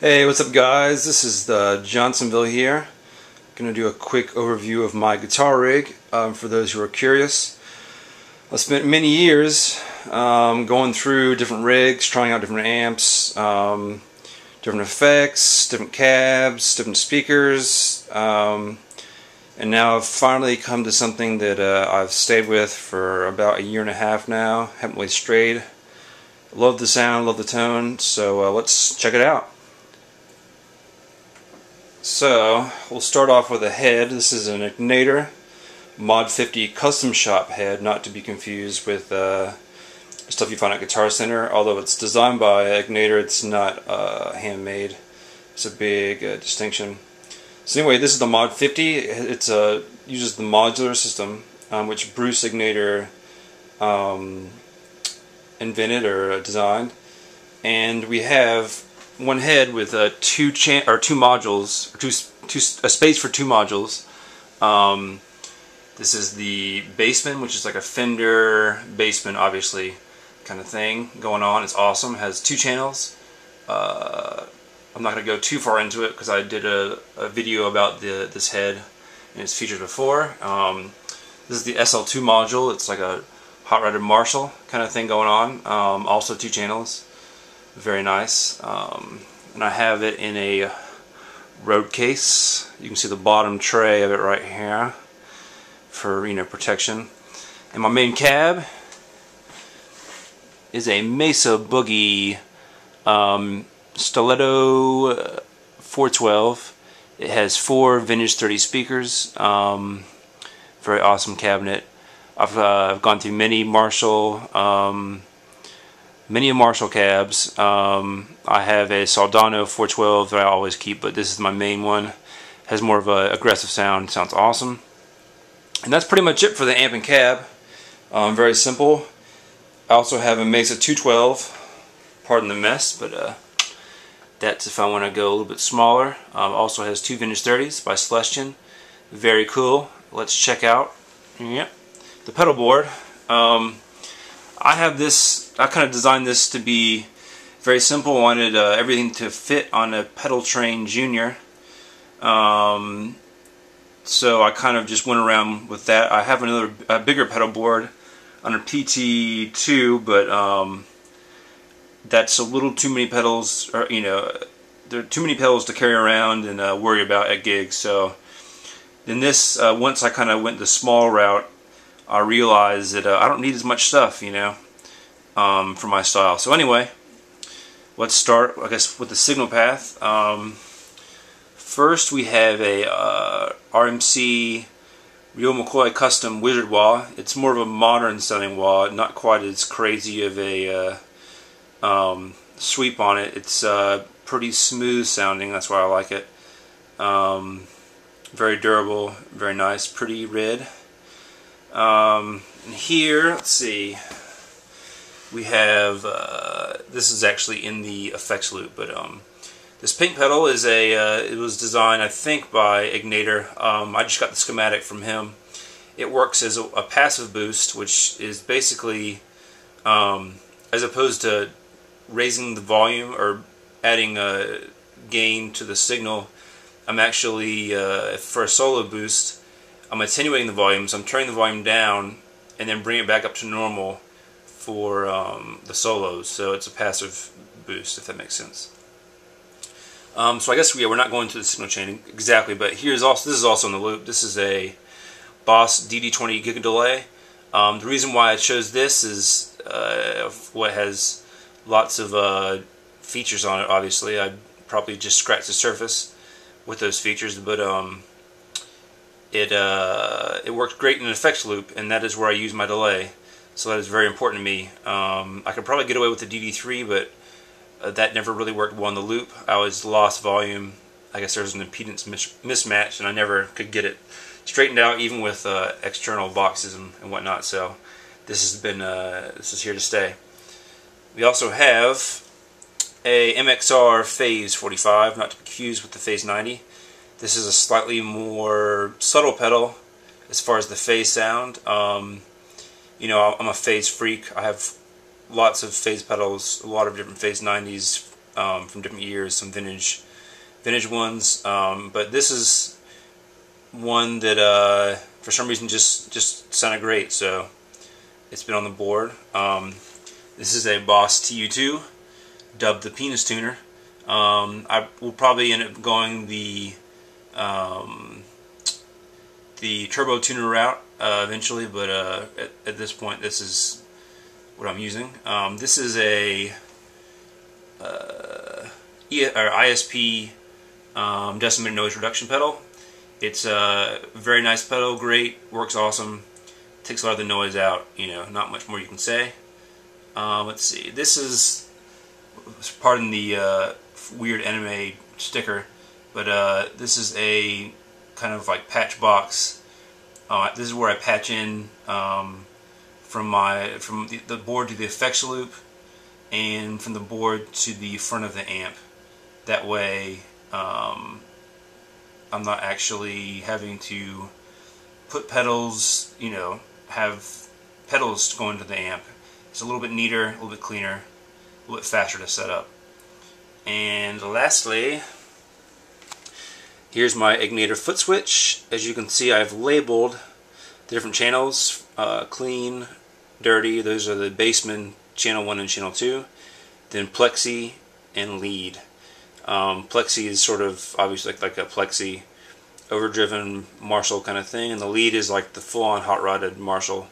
Hey, what's up guys? This is Johnsonville here. Gonna do a quick overview of my guitar rig for those who are curious. I spent many years going through different rigs, trying out different amps, different effects, different cabs, different speakers, and now I've finally come to something that I've stayed with for about a year and a half now. Haven't really strayed. Love the sound, love the tone, so let's check it out. So, we'll start off with a head. This is an Egnater Mod 50 custom shop head, not to be confused with stuff you find at Guitar Center. Although it's designed by Egnater, it's not handmade. It's a big distinction. So anyway, this is the Mod 50. It uses the modular system, which Bruce Egnater invented or designed. And we have one head with two modules, a space for two modules. This is the Bassman, which is like a Fender Bassman, obviously, kind of thing going on. It's awesome. It has two channels. I'm not going to go too far into it because I did a video about this head and its features before. This is the SL2 module. It's like a hot rodded Marshall kind of thing going on. Also two channels. Very nice. And I have it in a road case. You can see the bottom tray of it right here for, protection. And my main cab is a Mesa Boogie Stiletto 412. It has 4 vintage 30 speakers. Very awesome cabinet. I've gone through many Marshall cabs. I have a Soldano 412 that I always keep, but this is my main one. Has more of an aggressive sound. Sounds awesome. And that's pretty much it for the amp and cab. Very simple. I also have a Mesa 212. Pardon the mess, but that's if I want to go a little bit smaller. Also has 2 vintage 30s by Celestion. Very cool. Let's check out the pedal board. I have this. I kind of designed this to be very simple. I wanted everything to fit on a Pedal Train Junior. So I kind of just went around with that. I have a bigger pedal board on a PT2, but that's a little too many pedals. Or, there are too many pedals to carry around and worry about at gigs. So then this, once I kind of went the small route, I realized that I don't need as much stuff, for my style. So anyway, let's start, I guess, with the signal path. First, we have a RMC Real McCoy Custom Wizard wah. It's more of a modern sounding wah, not quite as crazy of a sweep on it. It's pretty smooth sounding, that's why I like it. Very durable, very nice, pretty red. Here, let's see, we have, this is actually in the effects loop, but this pink pedal is it was designed, I think, by Egnater. I just got the schematic from him. It works as a passive boost, which is basically, as opposed to raising the volume or adding a gain to the signal, I'm actually, for a solo boost, I'm attenuating the volume, so I'm turning the volume down and then bring it back up to normal for the solos. So it's a passive boost, if that makes sense. So I guess we're not going to the signal chain exactly, but this is also in the loop. This is a Boss DD20 Giga Delay. The reason why I chose this is what has lots of features on it. Obviously, I'd probably just scratch the surface with those features, but it works great in an effects loop, and that is where I use my delay. So that is very important to me. I could probably get away with the DD3, but that never really worked well in the loop. I always lost volume. I guess there was an impedance mismatch, and I never could get it straightened out, even with external boxes and whatnot. So this is here to stay. We also have a MXR Phase 45, not to be confused with the Phase 90. This is a slightly more subtle pedal as far as the phase sound. I'm a phase freak. I have lots of phase pedals, a lot of different phase 90s, from different years, some vintage ones. But this is one that for some reason just sounded great, so it's been on the board. This is a Boss TU2, dubbed the penis tuner. I will probably end up going the turbo tuner route eventually, but at this point, this is what I'm using. This is a ISP decimated noise reduction pedal. It's a very nice pedal, great, works awesome, takes a lot of the noise out. You know, not much more you can say. Let's see. This is, pardon the weird anime sticker, but this is a kind of like patch box. This is where I patch in from the board to the effects loop, and from the board to the front of the amp. That way, I'm not actually having to put pedals, you know, have pedals going to the amp. It's a little bit neater, a little bit cleaner, a little bit faster to set up. And lastly, here's my Egnater foot switch. As you can see, I've labeled the different channels, clean, dirty. Those are the Bassman channel 1 and channel 2. Then plexi and lead. Plexi is sort of obviously like a plexi overdriven Marshall kind of thing, and the lead is like the full-on hot rodded Marshall.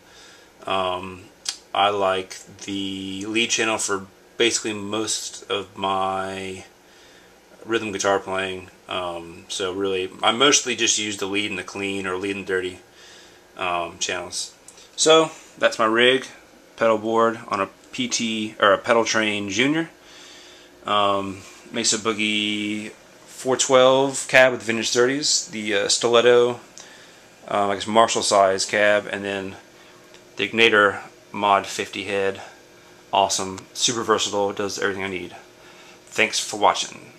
I like the lead channel for basically most of my rhythm guitar playing. So really, I mostly just use the lead and the clean or lead and dirty channels. So that's my rig, pedal board on a PT or a Pedal Train Junior. Mesa Boogie 412 cab with vintage 30s, the stiletto, I guess Marshall size cab, and then the Egnater Mod 50 head. Awesome, super versatile, does everything I need. Thanks for watching.